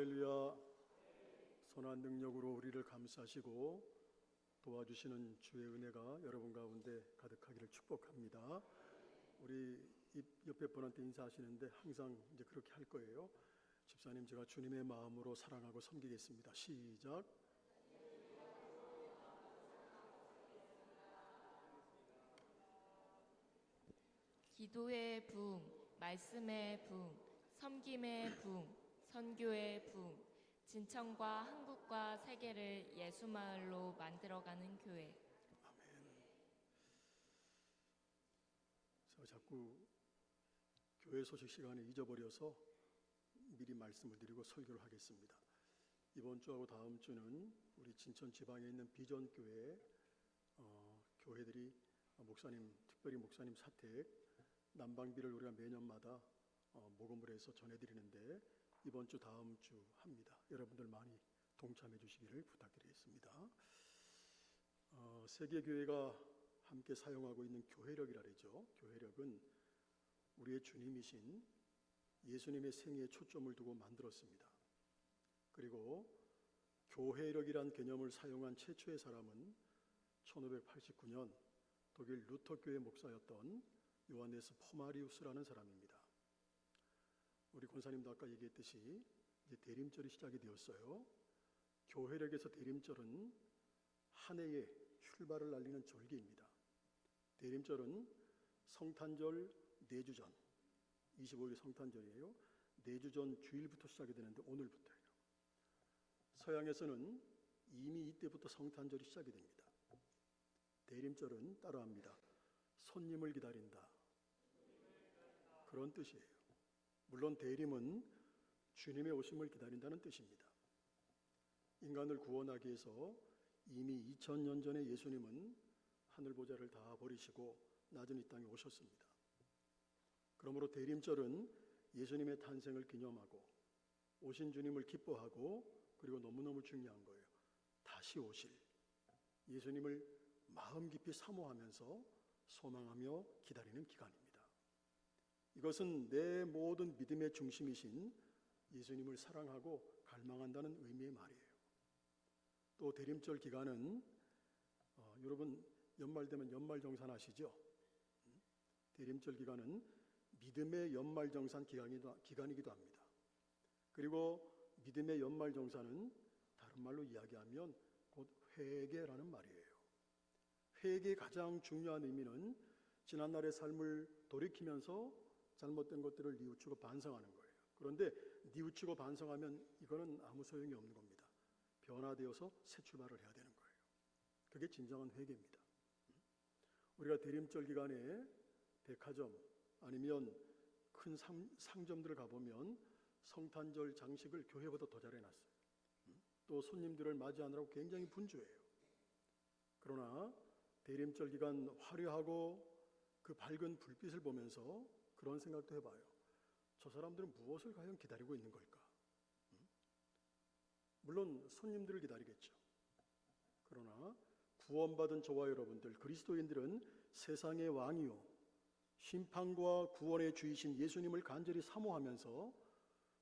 할렐루야. 선한 능력으로 우리를 감싸시고 도와주시는 주의 은혜가 여러분 가운데 가득하기를 축복합니다. 우리 옆에 분한테 인사하시는데 항상 이제 그렇게 할 거예요. 집사님, 제가 주님의 마음으로 사랑하고 섬기겠습니다. 시작. 기도의 부흥, 말씀의 부흥, 섬김의 부흥, 선교의 부흥, 진천과 한국과 세계를 예수마을로 만들어가는 교회. 아멘. 제가 자꾸 교회 소식 시간에 잊어버려서 미리 말씀을 드리고 설교를 하겠습니다. 이번 주하고 다음 주는 우리 진천 지방에 있는 비전교회 교회들이 특별히 목사님 사택 난방비를 우리가 매년마다 모금을 해서 전해드리는데 이번 주 다음 주 합니다. 여러분들 많이 동참해 주시기를 부탁드리겠습니다. 세계교회가 함께 사용하고 있는 교회력이라 그러죠. 교회력은 우리의 주님이신 예수님의 생애에 초점을 두고 만들었습니다. 그리고 교회력이란 개념을 사용한 최초의 사람은 1589년 독일 루터교회 목사였던 요하네스 포마리우스라는 사람입니다. 우리 권사님도 아까 얘기했듯이 이제 대림절이 시작이 되었어요. 교회력에서 대림절은 한 해의 출발을 알리는 절기입니다. 대림절은 성탄절 4주 전, 25일 성탄절이에요. 4주 전 주일부터 시작이 되는데 오늘부터예요. 서양에서는 이미 이때부터 성탄절이 시작이 됩니다. 대림절은 따라합니다. 손님을 기다린다, 그런 뜻이에요. 물론 대림은 주님의 오심을 기다린다는 뜻입니다. 인간을 구원하기 위해서 이미 2000년 전에 예수님은 하늘 보좌를 다 버리시고 낮은 이 땅에 오셨습니다. 그러므로 대림절은 예수님의 탄생을 기념하고 오신 주님을 기뻐하고, 그리고 너무너무 중요한 거예요, 다시 오실 예수님을 마음 깊이 사모하면서 소망하며 기다리는 기간입니다. 이것은 내 모든 믿음의 중심이신 예수님을 사랑하고 갈망한다는 의미의 말이에요. 또 대림절 기간은 여러분 연말 되면 연말정산 아시죠? 대림절 기간은 믿음의 연말정산 기간이기도 합니다. 그리고 믿음의 연말정산은 다른 말로 이야기하면 곧 회개라는 말이에요. 회개의 가장 중요한 의미는 지난날의 삶을 돌이키면서 잘못된 것들을 뉘우치고 반성하는 거예요. 그런데 뉘우치고 반성하면 이거는 아무 소용이 없는 겁니다. 변화되어서 새 출발을 해야 되는 거예요. 그게 진정한 회개입니다. 우리가 대림절 기간에 백화점 아니면 큰 상점들을 가보면 성탄절 장식을 교회보다 더 잘 해놨어요. 또 손님들을 맞이하느라고 굉장히 분주해요. 그러나 대림절 기간 화려하고 그 밝은 불빛을 보면서 그런 생각도 해봐요. 저 사람들은 무엇을 과연 기다리고 있는 걸까? 물론 손님들을 기다리겠죠. 그러나 구원받은 저와 여러분들 그리스도인들은 세상의 왕이요 심판과 구원의 주이신 예수님을 간절히 사모하면서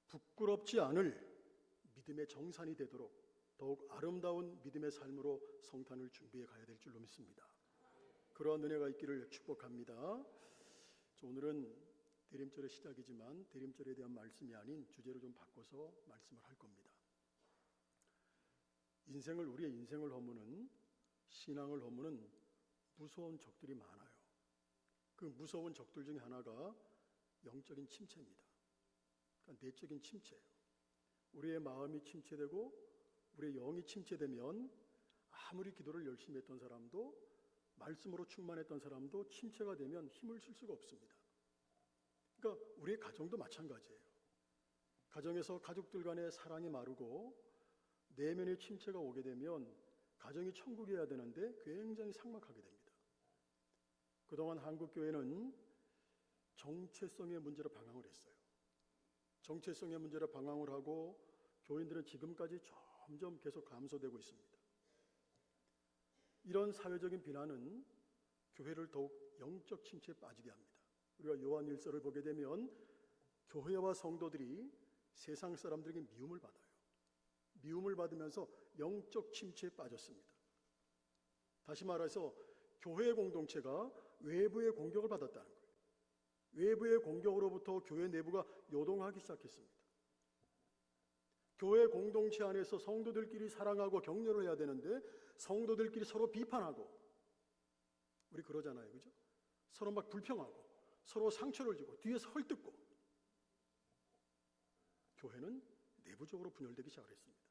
부끄럽지 않을 믿음의 정산이 되도록 더욱 아름다운 믿음의 삶으로 성탄을 준비해 가야 될 줄로 믿습니다. 그러한 은혜가 있기를 축복합니다. 오늘은 대림절의 시작이지만 대림절에 대한 말씀이 아닌 주제로 좀 바꿔서 말씀을 할 겁니다. 우리의 인생을 허무는, 신앙을 허무는 무서운 적들이 많아요. 그 무서운 적들 중에 하나가 영적인 침체입니다. 그러니까 내적인 침체예요. 우리의 마음이 침체되고 우리의 영이 침체되면 아무리 기도를 열심히 했던 사람도, 말씀으로 충만했던 사람도 침체가 되면 힘을 쓸 수가 없습니다. 그러니까 우리의 가정도 마찬가지예요. 가정에서 가족들 간의 사랑이 마르고 내면의 침체가 오게 되면 가정이 천국이어야 되는데 굉장히 삭막하게 됩니다. 그동안 한국교회는 정체성의 문제로 방황을 했어요. 정체성의 문제로 방황을 하고 교인들은 지금까지 점점 계속 감소되고 있습니다. 이런 사회적인 비난은 교회를 더욱 영적 침체에 빠지게 합니다. 우리가 요한일서를 보게 되면 교회와 성도들이 세상 사람들에게 미움을 받아요. 미움을 받으면서 영적 침체에 빠졌습니다. 다시 말해서 교회 공동체가 외부의 공격을 받았다는 거예요. 외부의 공격으로부터 교회 내부가 요동하기 시작했습니다. 교회 공동체 안에서 성도들끼리 사랑하고 격려를 해야 되는데 성도들끼리 서로 비판하고, 우리 그러잖아요, 그죠? 서로 막 불평하고 서로 상처를 주고 뒤에서 헐뜯고, 교회는 내부적으로 분열되기 시작했습니다.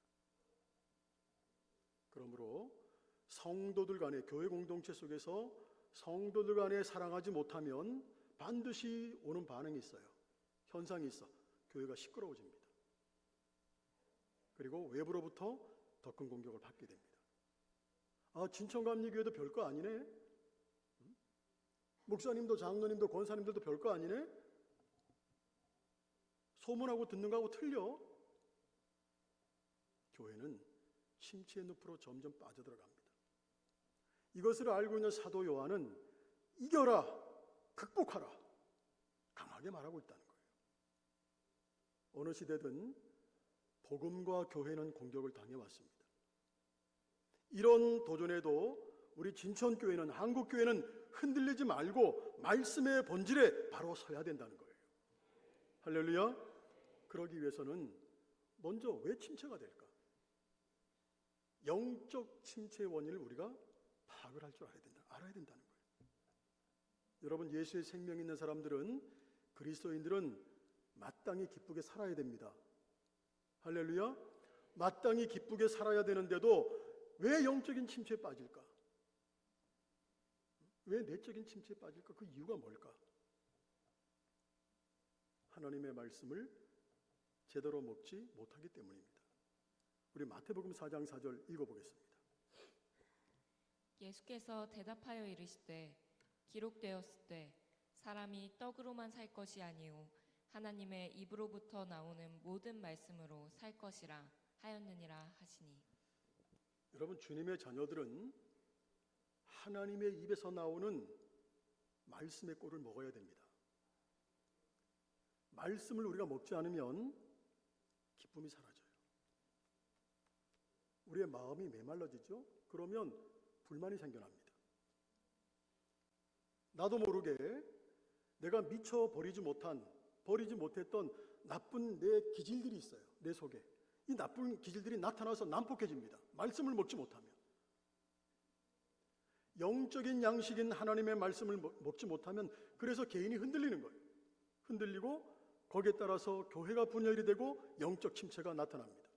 그러므로 성도들 간에, 교회 공동체 속에서 성도들 간에 사랑하지 못하면 반드시 오는 반응이 있어요. 현상이 있어. 교회가 시끄러워집니다. 그리고 외부로부터 더 큰 공격을 받게 됩니다. 아, 진천감리교회도 별거 아니네. 목사님도 장로님도 권사님들도 별거 아니네. 소문하고 듣는 거하고 틀려. 교회는 침체의 늪으로 점점 빠져들어갑니다. 이것을 알고 있는 사도 요한은 이겨라, 극복하라, 강하게 말하고 있다는 거예요. 어느 시대든 복음과 교회는 공격을 당해왔습니다. 이런 도전에도 우리 진천교회는, 한국교회는 흔들리지 말고 말씀의 본질에 바로 서야 된다는 거예요. 할렐루야. 그러기 위해서는 먼저 왜 침체가 될까? 영적 침체의 원인을 우리가 파악을 할 줄 알아야 된다는 거예요. 여러분, 예수의 생명이 있는 사람들은, 그리스도인들은 마땅히 기쁘게 살아야 됩니다. 할렐루야. 마땅히 기쁘게 살아야 되는데도 왜 영적인 침체에 빠질까? 왜 내적인 침체에 빠질까? 그 이유가 뭘까? 하나님의 말씀을 제대로 먹지 못하기 때문입니다. 우리 마태복음 4장 4절 읽어보겠습니다. 예수께서 대답하여 이르시되 기록되었으되 사람이 떡으로만 살 것이 아니요 하나님의 입으로부터 나오는 모든 말씀으로 살 것이라 하였느니라 하시니. 여러분, 주님의 자녀들은 하나님의 입에서 나오는 말씀의 꼴을 먹어야 됩니다. 말씀을 우리가 먹지 않으면 기쁨이 사라져요. 우리의 마음이 메말라지죠. 그러면 불만이 생겨납니다. 나도 모르게 내가 미처 버리지 못했던 나쁜 내 기질들이 있어요. 내 속에. 이 나쁜 기질들이 나타나서 난폭해집니다. 말씀을 먹지 못하면. 영적인 양식인 하나님의 말씀을 먹지 못하면, 그래서 개인이 흔들리는 거예요. 흔들리고 거기에 따라서 교회가 분열이 되고 영적 침체가 나타납니다.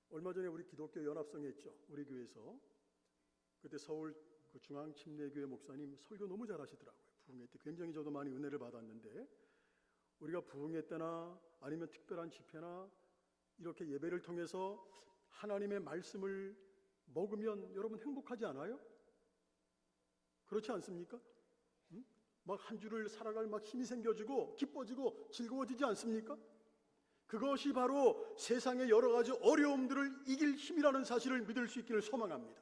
얼마 전에 우리 기독교 연합성회 했죠. 우리 교회에서. 그때 서울 그 중앙침례교회 목사님 설교 너무 잘하시더라고요. 부흥회 때 굉장히 저도 많이 은혜를 받았는데, 우리가 부흥회 때나 아니면 특별한 집회나 이렇게 예배를 통해서 하나님의 말씀을 먹으면 여러분 행복하지 않아요? 그렇지 않습니까? 막 한 주를 살아갈 막 힘이 생겨지고 기뻐지고 즐거워지지 않습니까? 그것이 바로 세상의 여러 가지 어려움들을 이길 힘이라는 사실을 믿을 수 있기를 소망합니다.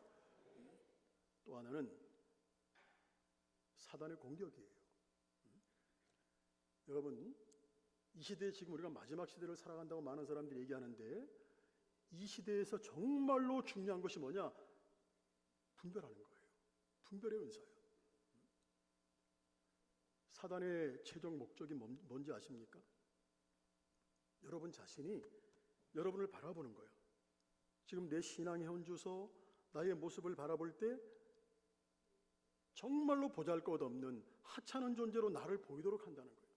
또 하나는 사단의 공격이에요. 여러분, 이 시대에 지금 우리가 마지막 시대를 살아간다고 많은 사람들이 얘기하는데, 이 시대에서 정말로 중요한 것이 뭐냐? 분별하는 거예요. 분별의 은사예요. 사단의 최종 목적이 뭔지 아십니까? 여러분 자신이 여러분을 바라보는 거예요. 지금 내 신앙의 현주소, 나의 모습을 바라볼 때 정말로 보잘것없는 하찮은 존재로 나를 보이도록 한다는 거예요.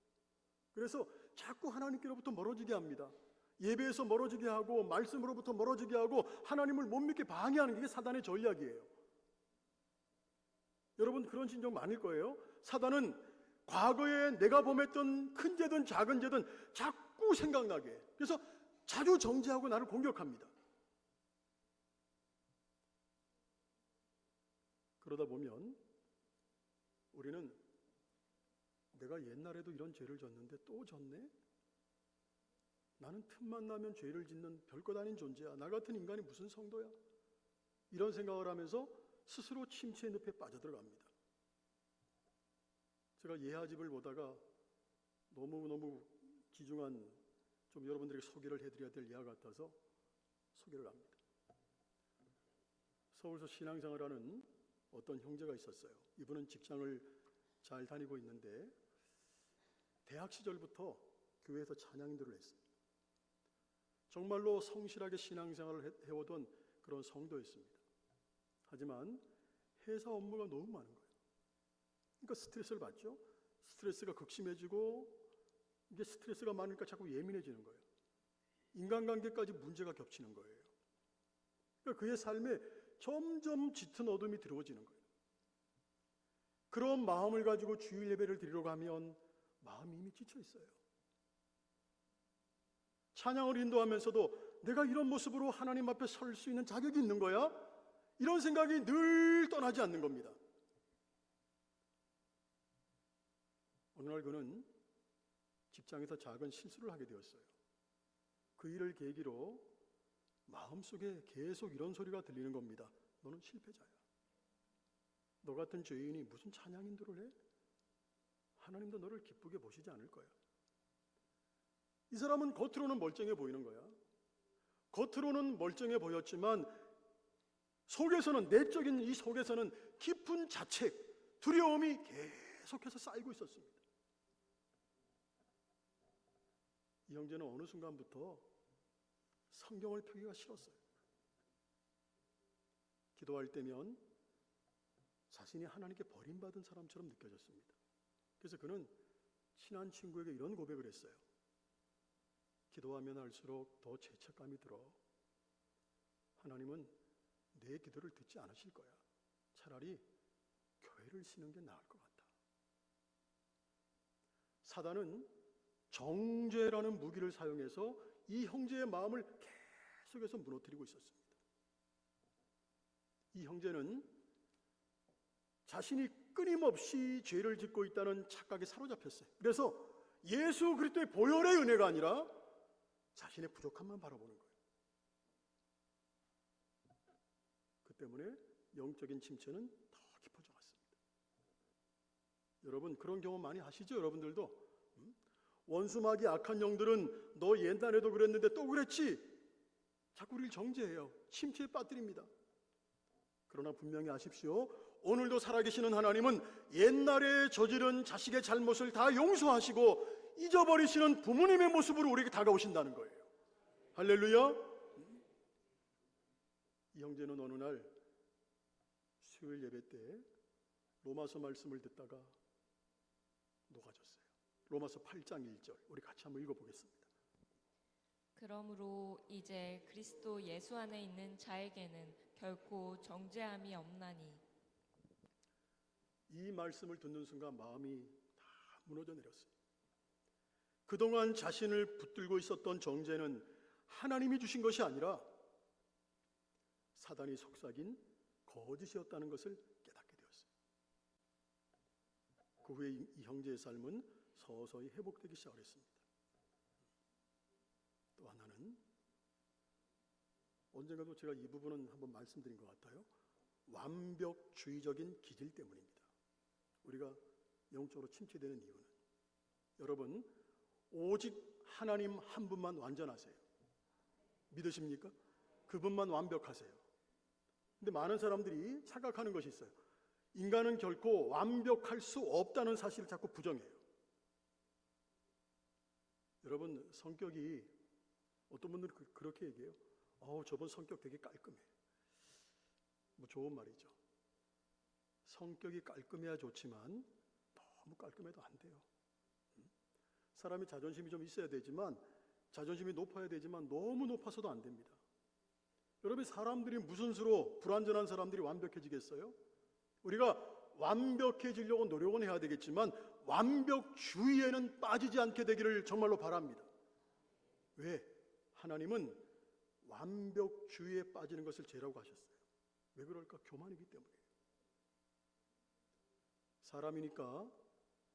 그래서 자꾸 하나님께로부터 멀어지게 합니다. 예배에서 멀어지게 하고 말씀으로부터 멀어지게 하고 하나님을 못 믿게 방해하는 게 사단의 전략이에요. 여러분, 그런 심정 많을 거예요. 사단은 과거에 내가 범했던 큰 죄든 작은 죄든 자꾸 생각나게 해요. 그래서 자주 정죄하고 나를 공격합니다. 그러다 보면 우리는 내가 옛날에도 이런 죄를 졌는데 또 졌네? 나는 틈만 나면 죄를 짓는 별것 아닌 존재야. 나 같은 인간이 무슨 성도야? 이런 생각을 하면서 스스로 침체의 늪에 빠져들어갑니다. 제가 예하집을 보다가 너무너무 귀중한, 좀 여러분들에게 소개를 해드려야 될 예화 같아서 소개를 합니다. 서울서 신앙생활하는 어떤 형제가 있었어요. 이분은 직장을 잘 다니고 있는데 대학 시절부터 교회에서 찬양인도를 했어요. 정말로 성실하게 신앙생활을 해오던 그런 성도였습니다. 하지만 회사 업무가 너무 많은 거예요. 그러니까 스트레스를 받죠. 스트레스가 극심해지고 이게 스트레스가 많으니까 자꾸 예민해지는 거예요. 인간관계까지 문제가 겹치는 거예요. 그러니까 그의 삶에 점점 짙은 어둠이 들어오지는 거예요. 그런 마음을 가지고 주일 예배를 드리러 가면 마음이 이미 지쳐 있어요. 찬양을 인도하면서도 내가 이런 모습으로 하나님 앞에 설 수 있는 자격이 있는 거야? 이런 생각이 늘 떠나지 않는 겁니다. 어느 날 그는 직장에서 작은 실수를 하게 되었어요. 그 일을 계기로 마음속에 계속 이런 소리가 들리는 겁니다. 너는 실패자야. 너 같은 죄인이 무슨 찬양 인도를 해? 하나님도 너를 기쁘게 보시지 않을 거야. 이 사람은 겉으로는 멀쩡해 보이는 거야. 겉으로는 멀쩡해 보였지만 속에서는, 내적인 이 속에서는 깊은 자책, 두려움이 계속해서 쌓이고 있었습니다. 이 형제는 어느 순간부터 성경을 펴기가 싫었어요. 기도할 때면 자신이 하나님께 버림받은 사람처럼 느껴졌습니다. 그래서 그는 친한 친구에게 이런 고백을 했어요. 기도하면 할수록 더 죄책감이 들어. 하나님은 내 기도를 듣지 않으실 거야. 차라리 교회를 쉬는 게 나을 것 같다. 사단은 정죄라는 무기를 사용해서 이 형제의 마음을 계속해서 무너뜨리고 있었습니다. 이 형제는 자신이 끊임없이 죄를 짓고 있다는 착각에 사로잡혔어요. 그래서 예수 그리스도의 보혈의 은혜가 아니라 자신의 부족함만 바라보는 거예요. 그 때문에 영적인 침체는 더 깊어져 갔습니다. 여러분 그런 경험 많이 하시죠? 여러분들도 원수마귀 악한 영들은 너 옛날에도 그랬는데 또 그랬지? 자꾸 우리를 정죄해요. 침체에 빠뜨립니다. 그러나 분명히 아십시오. 오늘도 살아계시는 하나님은 옛날에 저지른 자식의 잘못을 다 용서하시고 잊어버리시는 부모님의 모습으로 우리에게 다가오신다는 거예요. 할렐루야. 이 형제는 어느 날 수요일 예배 때 로마서 말씀을 듣다가 녹아졌어요. 로마서 8장 1절 우리 같이 한번 읽어보겠습니다. 그러므로 이제 그리스도 예수 안에 있는 자에게는 결코 정죄함이 없나니. 이 말씀을 듣는 순간 마음이 다 무너져 내렸어요. 그동안 자신을 붙들고 있었던 정죄는 하나님이 주신 것이 아니라 사단이 속삭인 거짓이었다는 것을 깨닫게 되었어요. 그 후에 이 형제의 삶은 서서히 회복되기 시작했습니다. 또 하나는 언젠가도 제가 이 부분은 한번 말씀드린 것 같아요. 완벽주의적인 기질 때문입니다. 우리가 영적으로 침체되는 이유는 여러분 오직 하나님 한 분만 완전하세요. 믿으십니까? 그분만 완벽하세요. 근데 많은 사람들이 착각하는 것이 있어요. 인간은 결코 완벽할 수 없다는 사실을 자꾸 부정해요. 여러분 성격이 어떤 분들은 그렇게 얘기해요. 저분 성격 되게 깔끔해. 뭐 좋은 말이죠. 성격이 깔끔해야 좋지만 너무 깔끔해도 안 돼요. 사람이 자존심이 좀 있어야 되지만 자존심이 높아야 되지만 너무 높아서도 안 됩니다. 여러분 사람들이 무슨 수로 불완전한 사람들이 완벽해지겠어요? 우리가 완벽해지려고 노력은 해야 되겠지만 완벽주의에는 빠지지 않게 되기를 정말로 바랍니다. 왜? 하나님은 완벽주의에 빠지는 것을 죄라고 하셨어요. 왜 그럴까? 교만이기 때문이에요. 사람이니까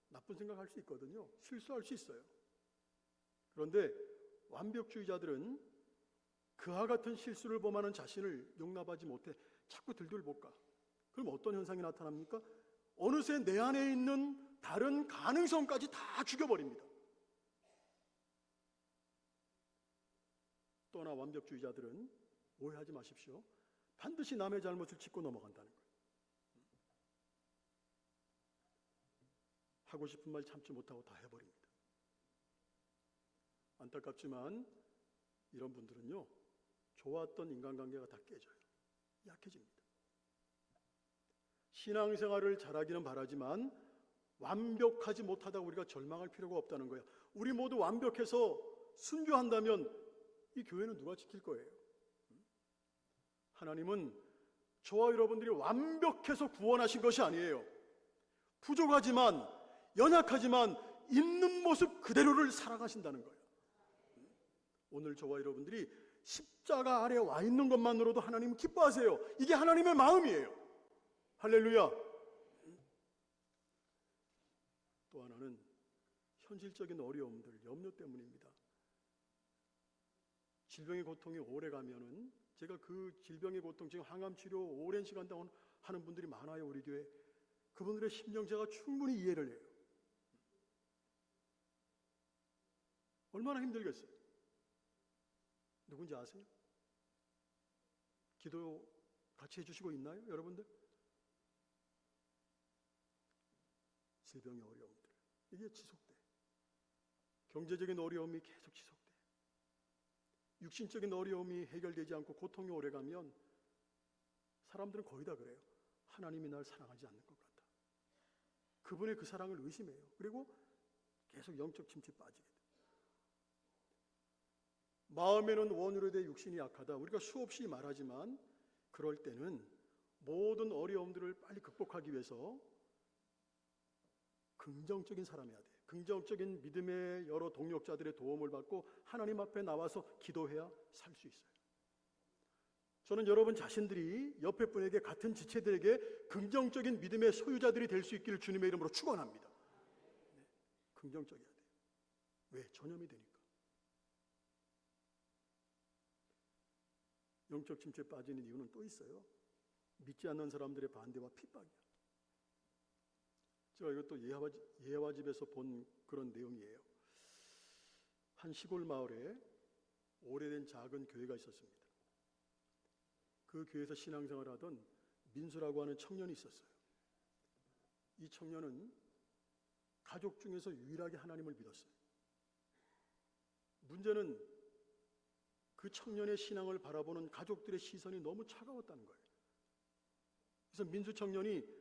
나쁜 생각할 수 있거든요. 실수할 수 있어요. 그런데 완벽주의자들은 그와 같은 실수를 범하는 자신을 용납하지 못해 자꾸 들들볼까? 그럼 어떤 현상이 나타납니까? 어느새 내 안에 있는 다른 가능성까지 다 죽여버립니다. 또나 완벽주의자들은 오해하지 마십시오. 반드시 남의 잘못을 짚고 넘어간다는 거예요. 하고 싶은 말 참지 못하고 다 해버립니다. 안타깝지만 이런 분들은요, 좋았던 인간관계가 다 깨져요. 약해집니다. 신앙생활을 잘하기는 바라지만 완벽하지 못하다고 우리가 절망할 필요가 없다는 거예요. 우리 모두 완벽해서 순교한다면 이 교회는 누가 지킬 거예요? 하나님은 저와 여러분들이 완벽해서 구원하신 것이 아니에요. 부족하지만, 연약하지만 있는 모습 그대로를 사랑하신다는 거예요. 오늘 저와 여러분들이 십자가 아래 와 있는 것만으로도 하나님 기뻐하세요. 이게 하나님의 마음이에요. 할렐루야. 또 하나는 현실적인 어려움들, 염려 때문입니다. 질병의 고통이 오래 가면은, 제가 그 질병의 고통, 지금 항암치료 오랜 시간 동안 하는 분들이 많아요, 우리 교회. 그분들의 심정 제가 충분히 이해를 해요. 얼마나 힘들겠어요. 누군지 아세요? 기도 같이 해주시고 있나요, 여러분들? 질병의 어려움들, 이게 지속돼. 경제적인 어려움이 계속 지속돼. 육신적인 어려움이 해결되지 않고 고통이 오래가면 사람들은 거의 다 그래요. 하나님이 날 사랑하지 않는 것 같다. 그분의 그 사랑을 의심해요. 그리고 계속 영적 침체에 빠지게 돼요. 마음에는 원으로 육신이 약하다. 우리가 수없이 말하지만 그럴 때는 모든 어려움들을 빨리 극복하기 위해서 긍정적인 사람이어야 돼요. 긍정적인 믿음의 여러 동력자들의 도움을 받고 하나님 앞에 나와서 기도해야 살 수 있어요. 저는 여러분 자신들이 옆에 분에게, 같은 지체들에게 긍정적인 믿음의 소유자들이 될 수 있기를 주님의 이름으로 축원합니다. 네, 긍정적이어야 돼요. 왜? 전염이 되니까. 영적 침체에 빠지는 이유는 또 있어요. 믿지 않는 사람들의 반대와 핍박이야. 제가 이것도 예화와 집에서 본 그런 내용이에요. 한 시골 마을에 오래된 작은 교회가 있었습니다. 그 교회에서 신앙생활을 하던 민수라고 하는 청년이 있었어요. 이 청년은 가족 중에서 유일하게 하나님을 믿었어요. 문제는 그 청년의 신앙을 바라보는 가족들의 시선이 너무 차가웠다는 거예요. 그래서 민수 청년이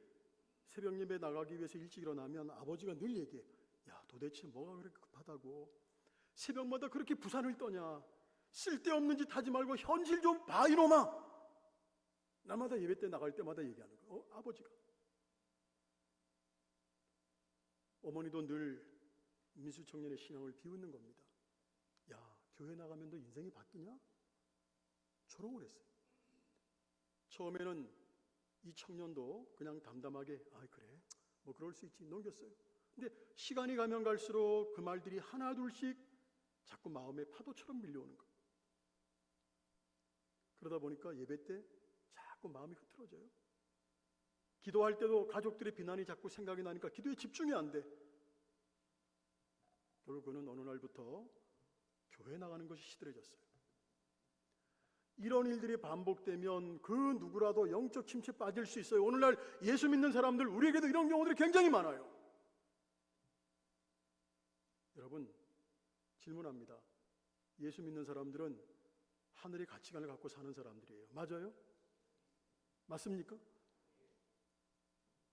새벽 예배 나가기 위해서 일찍 일어나면 아버지가 늘 얘기해. 야, 도대체 뭐가 그렇게 급하다고 새벽마다 그렇게 부산을 떠냐. 쓸데없는 짓 하지 말고 현실 좀 봐, 이놈아. 날마다 예배 때 나갈 때마다 얘기하는 거예요. 아버지가. 어머니도 늘 민수 청년의 신앙을 비웃는 겁니다. 야, 교회 나가면 너 인생이 바뀌냐? 조롱을 했어요. 처음에는 이 청년도 그냥 담담하게 그래, 뭐 그럴 수 있지, 넘겼어요. 근데 시간이 가면 갈수록 그 말들이 하나 둘씩 자꾸 마음에 파도처럼 밀려오는 거예요. 그러다 보니까 예배 때 자꾸 마음이 흐트러져요. 기도할 때도 가족들의 비난이 자꾸 생각이 나니까 기도에 집중이 안 돼. 결국 그는 어느 날부터 교회 나가는 것이 시들해졌어요. 이런 일들이 반복되면 그 누구라도 영적 침체에 빠질 수 있어요. 오늘날 예수 믿는 사람들, 우리에게도 이런 경우들이 굉장히 많아요. 여러분, 질문합니다. 예수 믿는 사람들은 하늘의 가치관을 갖고 사는 사람들이에요. 맞아요? 맞습니까?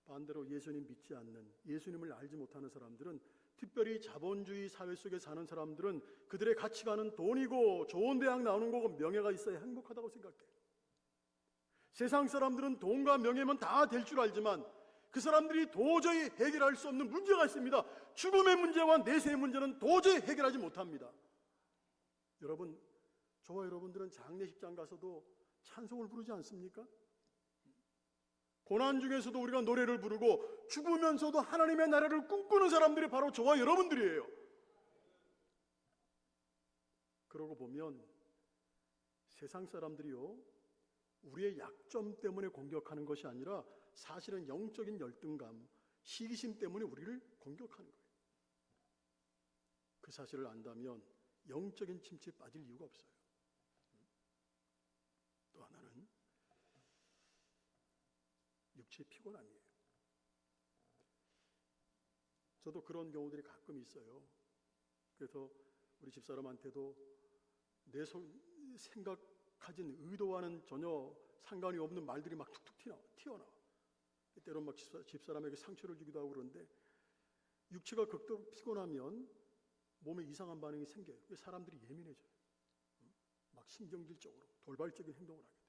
반대로 예수님 믿지 않는, 예수님을 알지 못하는 사람들은, 특별히 자본주의 사회 속에 사는 사람들은 그들의 가치관은 돈이고 좋은 대학 나오는 거고 명예가 있어야 행복하다고 생각해요. 세상 사람들은 돈과 명예면 다 될 줄 알지만 그 사람들이 도저히 해결할 수 없는 문제가 있습니다. 죽음의 문제와 내세의 문제는 도저히 해결하지 못합니다. 여러분, 저와 여러분들은 장례식장 가서도 찬송을 부르지 않습니까? 고난 중에서도 우리가 노래를 부르고 죽으면서도 하나님의 나라를 꿈꾸는 사람들이 바로 저와 여러분들이에요. 그러고 보면 세상 사람들이요, 우리의 약점 때문에 공격하는 것이 아니라 사실은 영적인 열등감, 시기심 때문에 우리를 공격하는 거예요. 그 사실을 안다면 영적인 침체에 빠질 이유가 없어요. 육체의 피곤함이에요. 저도 그런 경우들이 가끔 있어요. 그래서 우리 집사람한테도 내 생각하진 의도와는 전혀 상관이 없는 말들이 막 툭툭 튀어나와. 때론 막 집사람에게 상처를 주기도 하고 그러는데, 육체가 극도로 피곤하면 몸에 이상한 반응이 생겨요. 사람들이 예민해져요. 막 신경질적으로 돌발적인 행동을 하게 돼요.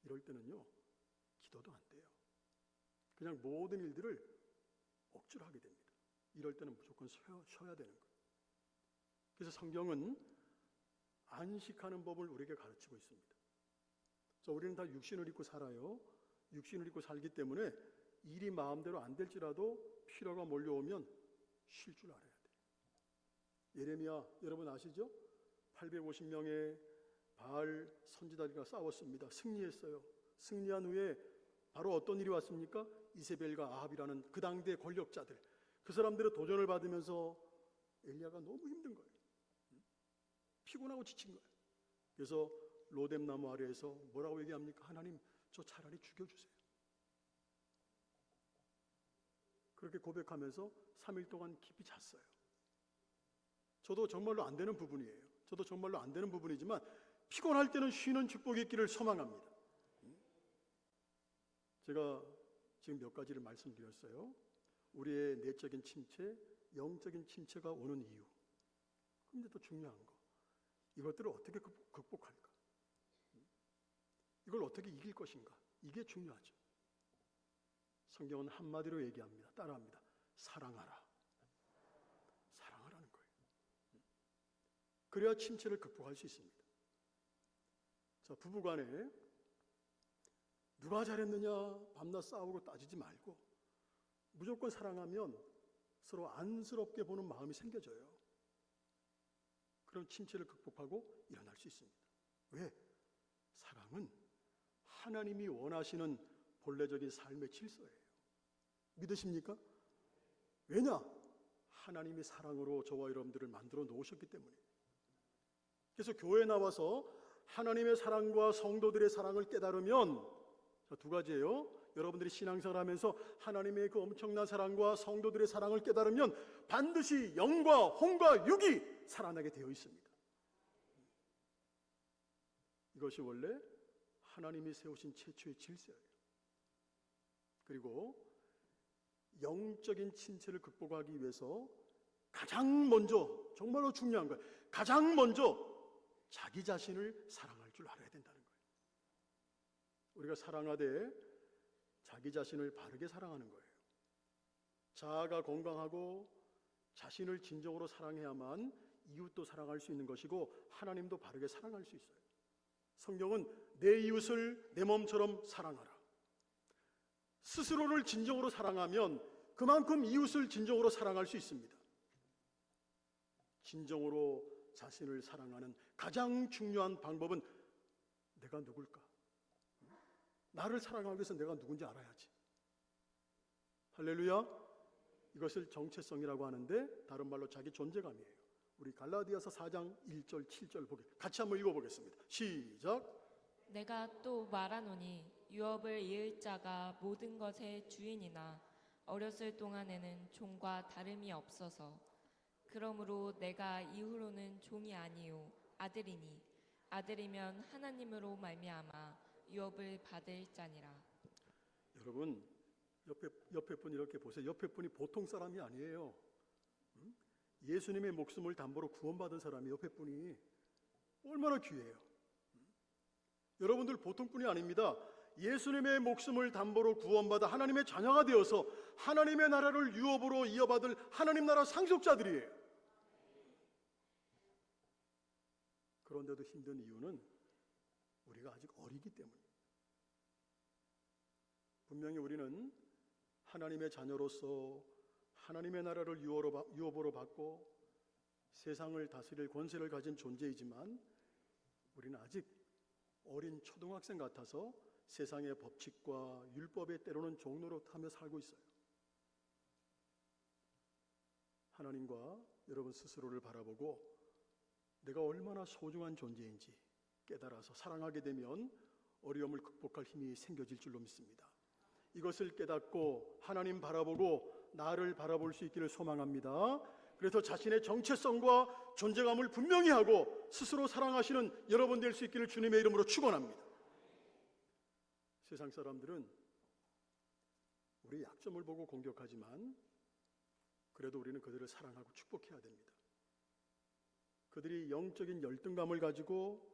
이럴 때는요, 기도도 안 돼요. 그냥 모든 일들을 억지로 하게 됩니다. 이럴 때는 무조건 쉬어야 되는 거예요. 그래서 성경은 안식하는 법을 우리에게 가르치고 있습니다. 우리는 다 육신을 입고 살아요. 육신을 입고 살기 때문에 일이 마음대로 안 될지라도 피로가 몰려오면 쉴 줄 알아야 돼요. 예레미야 여러분 아시죠? 850명의 바알 선지자들과 싸웠습니다. 승리했어요. 승리한 후에 바로 어떤 일이 왔습니까? 이세벨과 아합이라는 그 당대의 권력자들, 그 사람들의 도전을 받으면서 엘리야가 너무 힘든 거예요. 피곤하고 지친 거예요. 그래서 로뎀나무 아래에서 뭐라고 얘기합니까? 하나님, 저 차라리 죽여주세요. 그렇게 고백하면서 3일 동안 깊이 잤어요. 저도 정말로 안 되는 부분이에요. 저도 정말로 안 되는 부분이지만 피곤할 때는 쉬는 축복이 있기를 소망합니다. 제가 지금 몇 가지를 말씀드렸어요. 우리의 내적인 침체, 영적인 침체가 오는 이유. 그런데 또 중요한 거, 이것들을 어떻게 극복할까? 이걸 어떻게 이길 것인가? 이게 중요하죠. 성경은 한마디로 얘기합니다. 따라합니다. 사랑하라. 사랑하라는 거예요. 그래야 침체를 극복할 수 있습니다. 자, 부부간에 누가 잘했느냐 밤낮 싸우고 따지지 말고 무조건 사랑하면 서로 안쓰럽게 보는 마음이 생겨져요. 그럼 침체를 극복하고 일어날 수 있습니다. 왜? 사랑은 하나님이 원하시는 본래적인 삶의 질서예요. 믿으십니까? 왜냐? 하나님이 사랑으로 저와 여러분들을 만들어 놓으셨기 때문이에요. 그래서 교회에 나와서 하나님의 사랑과 성도들의 사랑을 깨달으면, 두 가지예요. 여러분들이 신앙생활 하면서 하나님의 그 엄청난 사랑과 성도들의 사랑을 깨달으면 반드시 영과 혼과 육이 살아나게 되어 있습니다. 이것이 원래 하나님이 세우신 최초의 질서예요. 그리고 영적인 침체를 극복하기 위해서 가장 먼저, 정말로 중요한 거예요. 가장 먼저 자기 자신을 사랑할 줄 알아야 된다는 거예요. 우리가 사랑하되 자기 자신을 바르게 사랑하는 거예요. 자아가 건강하고 자신을 진정으로 사랑해야만 이웃도 사랑할 수 있는 것이고 하나님도 바르게 사랑할 수 있어요. 성경은 내 이웃을 내 몸처럼 사랑하라. 스스로를 진정으로 사랑하면 그만큼 이웃을 진정으로 사랑할 수 있습니다. 진정으로 자신을 사랑하는 가장 중요한 방법은 내가 누굴까? 나를 사랑하기 위해서 내가 누군지 알아야지. 할렐루야. 이것을 정체성이라고 하는데 다른 말로 자기 존재감이에요. 우리 갈라디아서 4장 1절 7절 같이 한번 읽어보겠습니다. 시작. 내가 또 말하노니 유업을 이을 자가 모든 것의 주인이나 어렸을 동안에는 종과 다름이 없어서 그러므로 내가 이후로는 종이 아니요 아들이니 아들이면 하나님으로 말미암아 유업을 받을 자니라. 여러분 옆에 분 이렇게 보세요. 옆에 분이 보통 사람이 아니에요. 예수님의 목숨을 담보로 구원받은 사람이 옆에 분이 얼마나 귀해요. 여러분들 보통 분이 아닙니다. 예수님의 목숨을 담보로 구원받아 하나님의 자녀가 되어서 하나님의 나라를 유업으로 이어받을 하나님 나라 상속자들이에요. 그런데도 힘든 이유는 우리가 아직 어리기 때문입니다. 분명히 우리는 하나님의 자녀로서 하나님의 나라를 유업으로 받고 세상을 다스릴 권세를 가진 존재이지만 우리는 아직 어린 초등학생 같아서 세상의 법칙과 율법에 때로는 종노릇하며 살고 있어요. 하나님과 여러분 스스로를 바라보고 내가 얼마나 소중한 존재인지 깨달아서 사랑하게 되면 어려움을 극복할 힘이 생겨질 줄로 믿습니다. 이것을 깨닫고 하나님 바라보고 나를 바라볼 수 있기를 소망합니다. 그래서 자신의 정체성과 존재감을 분명히 하고 스스로 사랑하시는 여러분 될 수 있기를 주님의 이름으로 축원합니다. 세상 사람들은 우리의 약점을 보고 공격하지만 그래도 우리는 그들을 사랑하고 축복해야 됩니다. 그들이 영적인 열등감을 가지고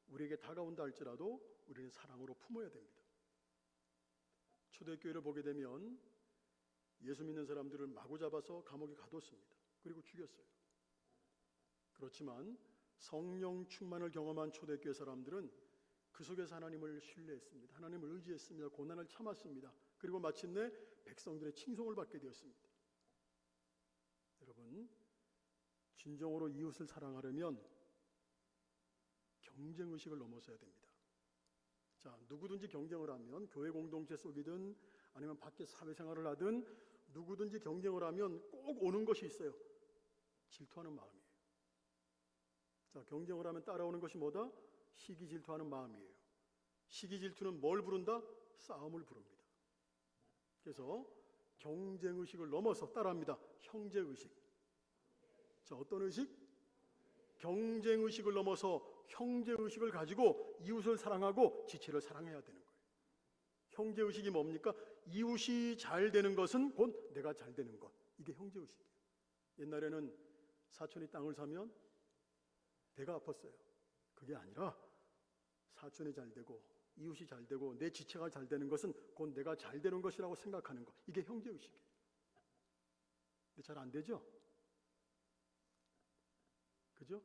우리에게 다가온다 할지라도 우리는 사랑으로 품어야 됩니다. 초대교회를 보게 되면 예수 믿는 사람들을 마구 잡아서 감옥에 가뒀습니다. 그리고 죽였어요. 그렇지만 성령 충만을 경험한 초대교회 사람들은 그 속에서 하나님을 신뢰했습니다. 하나님을 의지했습니다. 고난을 참았습니다. 그리고 마침내 백성들의 칭송을 받게 되었습니다. 여러분, 진정으로 이웃을 사랑하려면 경쟁의식을 넘어서야 됩니다. 자, 누구든지 경쟁을 하면 교회 공동체 속이든 아니면 밖에 사회생활을 하든 누구든지 경쟁을 하면 꼭 오는 것이 있어요. 질투하는 마음이에요. 자, 경쟁을 하면 따라오는 것이 뭐다? 시기 질투하는 마음이에요. 시기 질투는 뭘 부른다? 싸움을 부릅니다. 그래서 경쟁의식을 넘어서 따라합니다. 형제의식. 자, 어떤 의식? 경쟁의식을 넘어서 형제의식을 가지고 이웃을 사랑하고 지체를 사랑해야 되는 거예요. 형제의식이 뭡니까? 이웃이 잘 되는 것은 곧 내가 잘 되는 것. 이게 형제의식이에요. 옛날에는 사촌이 땅을 사면 배가 아팠어요. 그게 아니라 사촌이 잘 되고 이웃이 잘 되고 내 지체가 잘 되는 것은 곧 내가 잘 되는 것이라고 생각하는 것. 이게 형제의식이에요. 근데 잘 안 되죠? 그죠?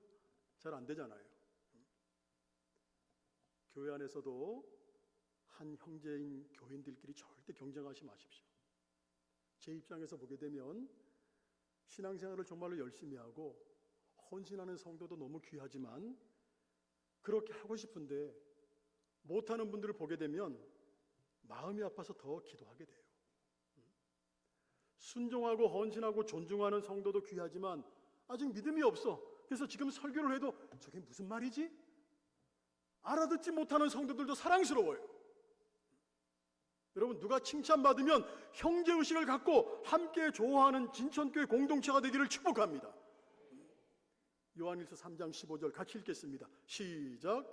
잘 안 되잖아요. 교회 안에서도 한 형제인 교인들끼리 절대 경쟁하지 마십시오. 제 입장에서 보게 되면 신앙생활을 정말로 열심히 하고 헌신하는 성도도 너무 귀하지만 그렇게 하고 싶은데 못하는 분들을 보게 되면 마음이 아파서 더 기도하게 돼요. 순종하고 헌신하고 존중하는 성도도 귀하지만 아직 믿음이 없어. 그래서 지금 설교를 해도 저게 무슨 말이지? 알아듣지 못하는 성도들도 사랑스러워요. 여러분, 누가 칭찬받으면 형제의식을 갖고 함께 좋아하는 진천교회 공동체가 되기를 축복합니다. 요한일서 3장 15절 같이 읽겠습니다. 시작.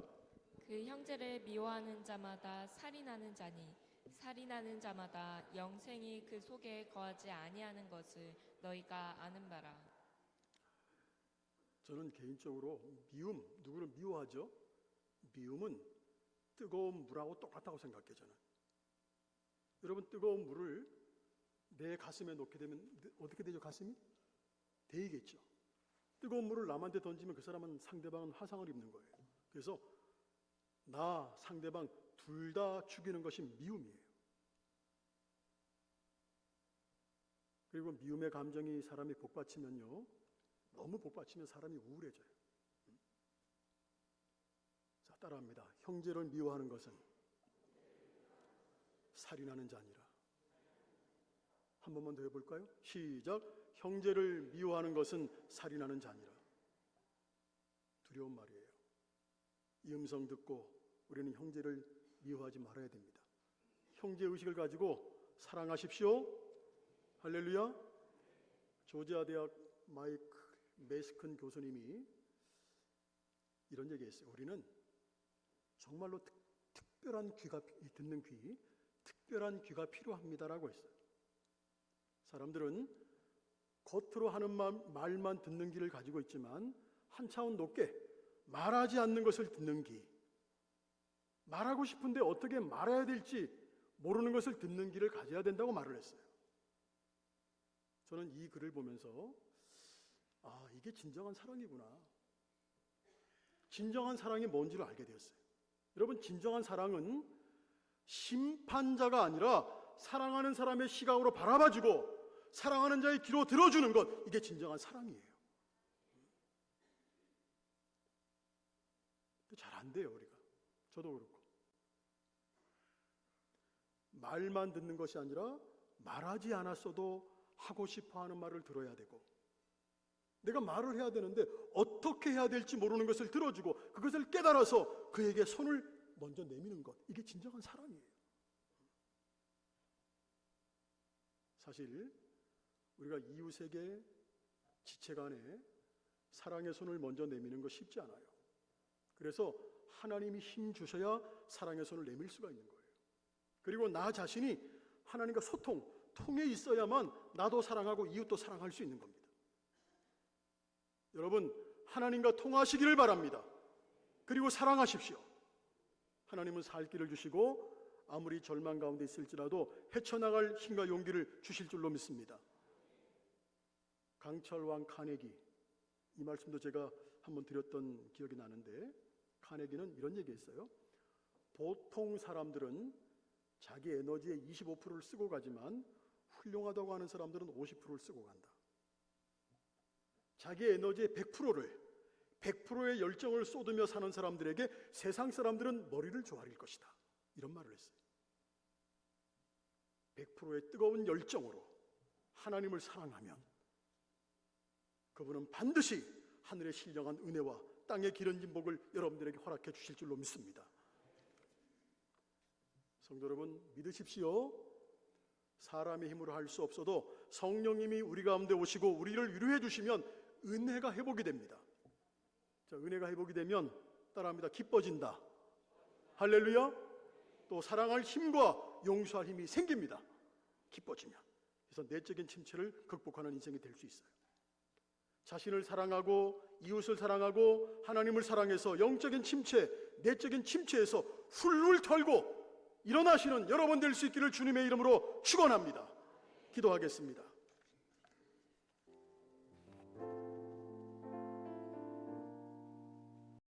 그 형제를 미워하는 자마다 살인하는 자니 살인하는 자마다 영생이 그 속에 거하지 아니하는 것을 너희가 아는 바라. 저는 개인적으로 미움, 누구를 미워하죠? 미움은 뜨거운 물하고 똑같다고 생각해요. 저는. 여러분, 뜨거운 물을 내 가슴에 놓게 되면 어떻게 되죠? 가슴이? 데이겠죠. 뜨거운 물을 남한테 던지면 그 사람은 상대방은 화상을 입는 거예요. 그래서 나, 상대방 둘 다 죽이는 것이 미움이에요. 그리고 미움의 감정이 사람이 복받치면요, 너무 복받치면 사람이 우울해져요. 자, 따라합니다. 형제를 미워하는 것은 살인하는 자니라. 한 번만 더 해볼까요? 시작. 형제를 미워하는 것은 살인하는 자니라. 두려운 말이에요. 이 음성 듣고 우리는 형제를 미워하지 말아야 됩니다. 형제의식을 가지고 사랑하십시오. 할렐루야. 조지아 대학 마이크 메스큰 교수님이 이런 얘기했어요. 우리는 정말로 특별한 귀가, 듣는 귀, 특별한 귀가 필요합니다라고 했어요. 사람들은 겉으로 하는 말만 듣는 귀를 가지고 있지만 한 차원 높게 말하지 않는 것을 듣는 귀, 말하고 싶은데 어떻게 말해야 될지 모르는 것을 듣는 귀를 가져야 된다고 말을 했어요. 저는 이 글을 보면서 이게 진정한 사랑이구나. 진정한 사랑이 뭔지를 알게 되었어요. 여러분, 진정한 사랑은 심판자가 아니라 사랑하는 사람의 시각으로 바라봐주고 사랑하는 자의 귀로 들어주는 것, 이게 진정한 사랑이에요. 잘 안 돼요, 우리가. 저도 그렇고. 말만 듣는 것이 아니라 말하지 않았어도 하고 싶어하는 말을 들어야 되고, 내가 말을 해야 되는데 어떻게 해야 될지 모르는 것을 들어주고 그것을 깨달아서 그에게 손을 먼저 내미는 것, 이게 진정한 사랑이에요. 사실 우리가 이웃에게 지체 간에 사랑의 손을 먼저 내미는 거 쉽지 않아요. 그래서 하나님이 힘 주셔야 사랑의 손을 내밀 수가 있는 거예요. 그리고 나 자신이 하나님과 통해 있어야만 나도 사랑하고 이웃도 사랑할 수 있는 겁니다. 여러분, 하나님과 통하시기를 바랍니다. 그리고 사랑하십시오. 하나님은 살 길을 주시고 아무리 절망 가운데 있을지라도 헤쳐나갈 힘과 용기를 주실 줄로 믿습니다. 강철왕 카네기, 이 말씀도 제가 한번 드렸던 기억이 나는데, 카네기는 이런 얘기했어요. 보통 사람들은 자기 에너지의 25%를 쓰고 가지만 훌륭하다고 하는 사람들은 50%를 쓰고 간다. 자기 에너지의 100%의 열정을 쏟으며 사는 사람들에게 세상 사람들은 머리를 조아릴 것이다. 이런 말을 했어요. 100%의 뜨거운 열정으로 하나님을 사랑하면 그분은 반드시 하늘의 신령한 은혜와 땅의 기름진 복을 여러분들에게 허락해 주실 줄로 믿습니다. 성도 여러분, 믿으십시오. 사람의 힘으로 할 수 없어도 성령님이 우리 가운데 오시고 우리를 위로해 주시면 은혜가 회복이 됩니다. 자, 은혜가 회복이 되면 따라합니다. 기뻐진다. 할렐루야. 또 사랑할 힘과 용서할 힘이 생깁니다. 기뻐지면. 그래서 내적인 침체를 극복하는 인생이 될 수 있어요. 자신을 사랑하고 이웃을 사랑하고 하나님을 사랑해서 영적인 침체, 내적인 침체에서 훌훌 털고 일어나시는 여러분 될 수 있기를 주님의 이름으로 축원합니다. 기도하겠습니다.